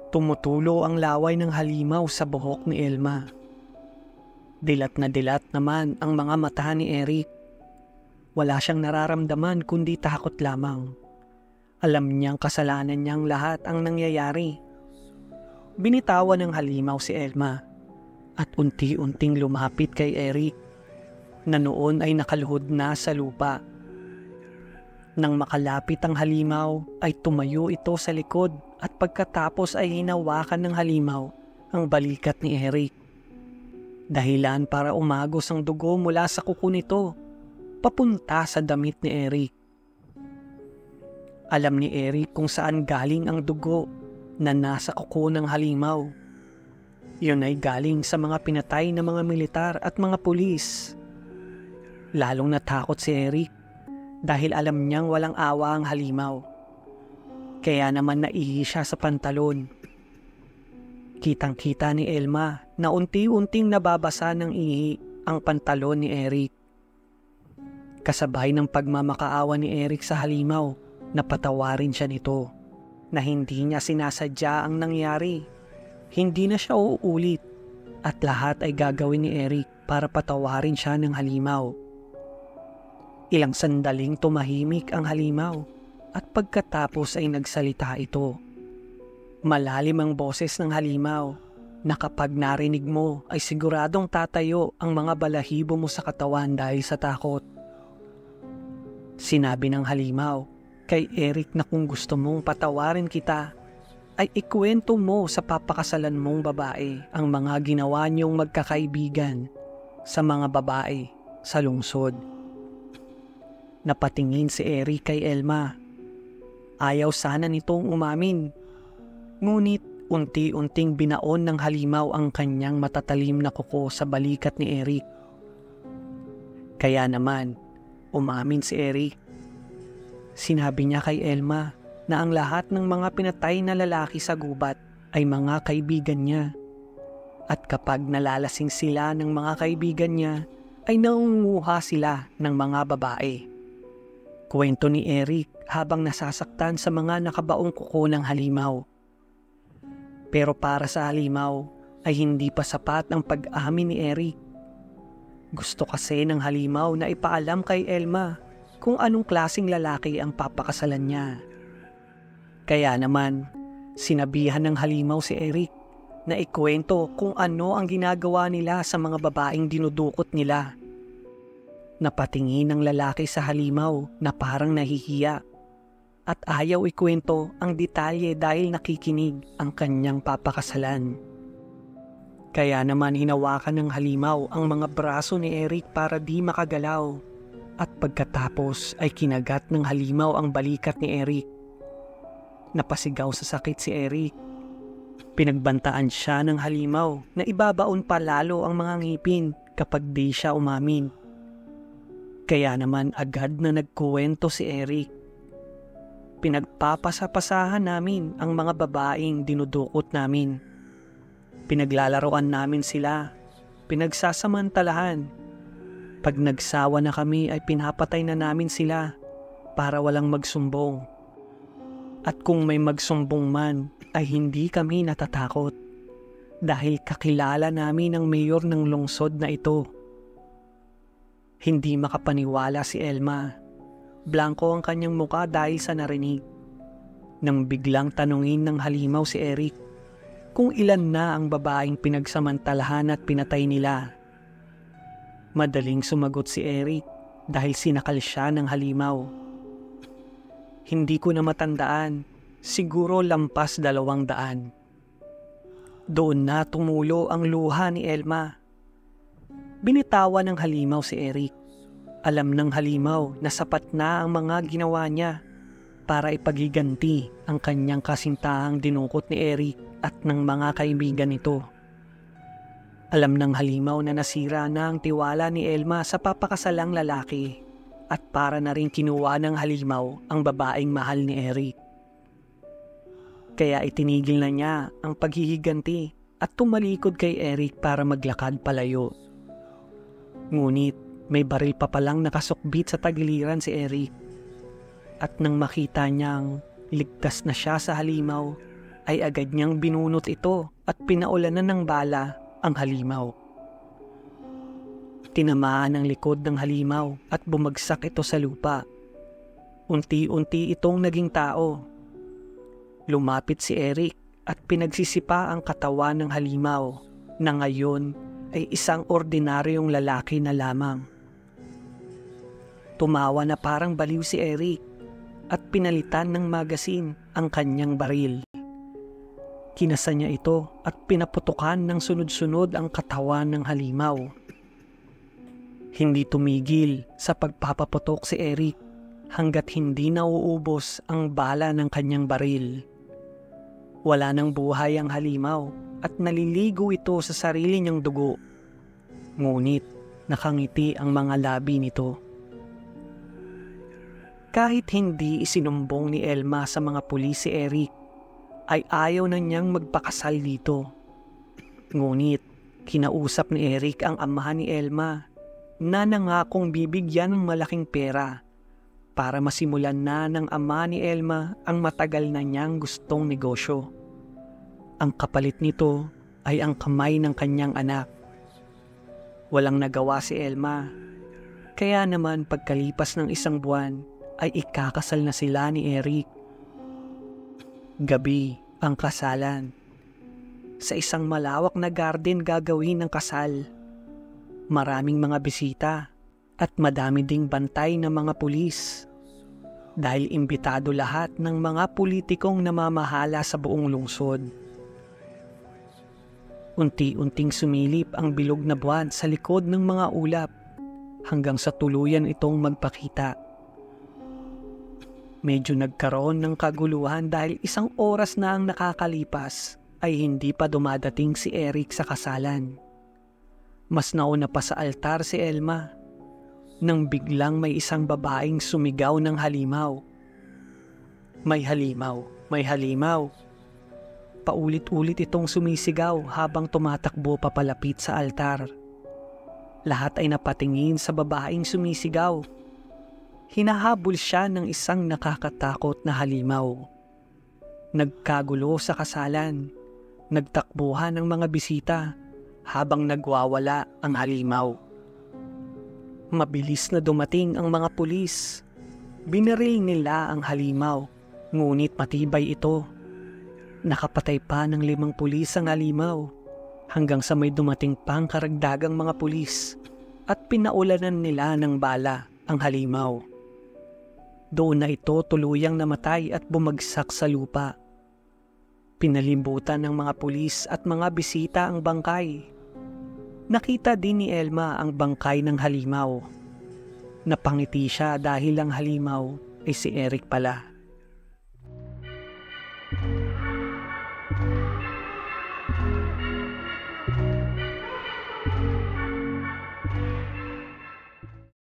Tumutulo ang laway ng halimaw sa buhok ni Elma. Dilat na dilat naman ang mga mata ni Eric. Wala siyang nararamdaman kundi takot lamang. Alam niyang kasalanan niyang lahat ang nangyayari. Binitawan ng halimaw si Elma at unti-unting lumapit kay Eric na noon ay nakaluhod na sa lupa. Nang makalapit ang halimaw ay tumayo ito sa likod at pagkatapos ay hinawakan ng halimaw ang balikat ni Eric. Dahilan para umagos ang dugo mula sa kuko nito papunta sa damit ni Eric. Alam ni Eric kung saan galing ang dugo na nasa kuko ng halimaw. Yun ay galing sa mga pinatay na mga militar at mga pulis. Lalong natakot si Eric dahil alam niyang walang awa ang halimaw. Kaya naman naihi siya sa pantalon. Kitang-kita ni Elma na unti-unting nababasa ng ihi ang pantalon ni Eric. Kasabay ng pagmamakaawa ni Eric sa halimaw, napatawarin siya nito na hindi niya sinasadya ang nangyari. Hindi na siya uulit at lahat ay gagawin ni Eric para patawarin siya ng halimaw. Ilang sandaling tumahimik ang halimaw at pagkatapos ay nagsalita ito. Malalim ang boses ng halimaw na kapag narinig mo ay siguradong tatayo ang mga balahibo mo sa katawan dahil sa takot. Sinabi ng halimaw kay Eric na kung gusto mong patawarin kita, ay ikwento mo sa papakasalan mong babae ang mga ginawa niyong magkakaibigan sa mga babae sa lungsod. Napatingin si Eric kay Elma. Ayaw sana nitong umamin. Ngunit unti-unting binaon ng halimaw ang kanyang matatalim na kuko sa balikat ni Eric. Kaya naman, umamin si Eric. Sinabi niya kay Elma na ang lahat ng mga pinatay na lalaki sa gubat ay mga kaibigan niya. At kapag nalalasing sila ng mga kaibigan niya, ay nangunguha sila ng mga babae. Kwento ni Eric habang nasasaktan sa mga nakabaong kuko ng halimaw. Pero para sa halimaw ay hindi pa sapat ang pag-amin ni Eric. Gusto kasi ng halimaw na ipaalam kay Elma kung anong klaseng lalaki ang papakasalan niya. Kaya naman, sinabihan ng halimaw si Eric na ikwento kung ano ang ginagawa nila sa mga babaeng dinudukot nila. Napatingin ng lalaki sa halimaw na parang nahihiya at ayaw ikwento ang detalye dahil nakikinig ang kanyang papakasalan. Kaya naman hinawakan ng halimaw ang mga braso ni Eric para di makagalaw. At pagkatapos ay kinagat ng halimaw ang balikat ni Eric. Napasigaw sa sakit si Eric. Pinagbantaan siya ng halimaw na ibabaon pa lalo ang mga ngipin kapag di siya umamin. Kaya naman agad na nagkuwento si Eric. Pinagpapasapasahan namin ang mga babaeng dinudukot namin. Pinaglalaroan namin sila. Pinagsasamantalahan. Pag nagsawa na kami ay pinapatay na namin sila para walang magsumbong. At kung may magsumbong man ay hindi kami natatakot dahil kakilala namin ang mayor ng lungsod na ito. Hindi makapaniwala si Elma. Blanko ang kanyang muka dahil sa narinig. Nang biglang tanungin ng halimaw si Eric kung ilan na ang babaeng pinagsamantalahan at pinatay nila. Madaling sumagot si Eric dahil sinakal siya ng halimaw. Hindi ko na matandaan, siguro lampas 200. Doon na tumulo ang luha ni Elma. Binitawan ng halimaw si Eric. Alam ng halimaw na sapat na ang mga ginawa niya para ipagiganti ang kanyang kasintahang dinukot ni Eric at ng mga kaibigan nito. Alam ng halimaw na nasira na ang tiwala ni Elma sa papakasalang lalaki at para na rin kinuha ng halimaw ang babaeng mahal ni Eric. Kaya itinigil na niya ang paghihiganti at tumalikod kay Eric para maglakad palayo. Ngunit may baril pa palang nakasukbit sa tagiliran si Eric. At nang makita niyang ligtas na siya sa halimaw, ay agad niyang binunot ito at pinaulanan ng bala ang halimaw. Tinamaan ang likod ng halimaw at bumagsak ito sa lupa. Unti-unti itong naging tao. Lumapit si Eric at pinagsisipa ang katawan ng halimaw na ngayon ay isang ordinaryong lalaki na lamang. Tumawa na parang baliw si Eric at pinalitan ng magasin ang kanyang baril. Kinasa niya ito at pinaputukan ng sunod-sunod ang katawan ng halimaw. Hindi tumigil sa pagpapaputok si Eric hanggat hindi nauubos ang bala ng kanyang baril. Wala nang buhay ang halimaw at naliligo ito sa sarili niyang dugo. Ngunit nakangiti ang mga labi nito. Kahit hindi isinumbong ni Elma sa mga pulis si Eric, ay ayaw na niyang magpakasal dito. Ngunit kinausap ni Eric ang ama ni Elma na nangakong bibigyan ng malaking pera para masimulan na ng ama ni Elma ang matagal na niyang gustong negosyo. Ang kapalit nito ay ang kamay ng kanyang anak. Walang nagawa si Elma, kaya naman pagkalipas ng 1 buwan ay ikakasal na sila ni Eric. Gabi ang kasalan. Sa isang malawak na garden gagawin ang kasal. Maraming mga bisita at madami ding bantay ng mga pulis. Dahil imbitado lahat ng mga politikong namamahala sa buong lungsod. Unti-unting sumilip ang bilog na buwan sa likod ng mga ulap hanggang sa tuluyan itong magpakita. Medyo nagkaroon ng kaguluhan dahil 1 oras na ang nakakalipas ay hindi pa dumadating si Eric sa kasalan. Mas nauna pa sa altar si Elma nang biglang may isang babaeng sumigaw ng halimaw. May halimaw, may halimaw. Paulit-ulit itong sumisigaw habang tumatakbo papalapit sa altar. Lahat ay napatingin sa babaeng sumisigaw. Hinahabol siya ng isang nakakatakot na halimaw. Nagkagulo sa kasalan. Nagtakbuhan ang mga bisita habang nagwawala ang halimaw. Mabilis na dumating ang mga pulis. Binaril nila ang halimaw, ngunit matibay ito. Nakapatay pa ng 5 pulis ang halimaw hanggang sa may dumating pang karagdagang mga pulis at pinaulanan nila ng bala ang halimaw. Doon na ito tuluyang namatay at bumagsak sa lupa. Pinalimbutan ng mga pulis at mga bisita ang bangkay. Nakita din ni Elma ang bangkay ng halimaw. Napangiti siya dahil ang halimaw ay si Eric pala.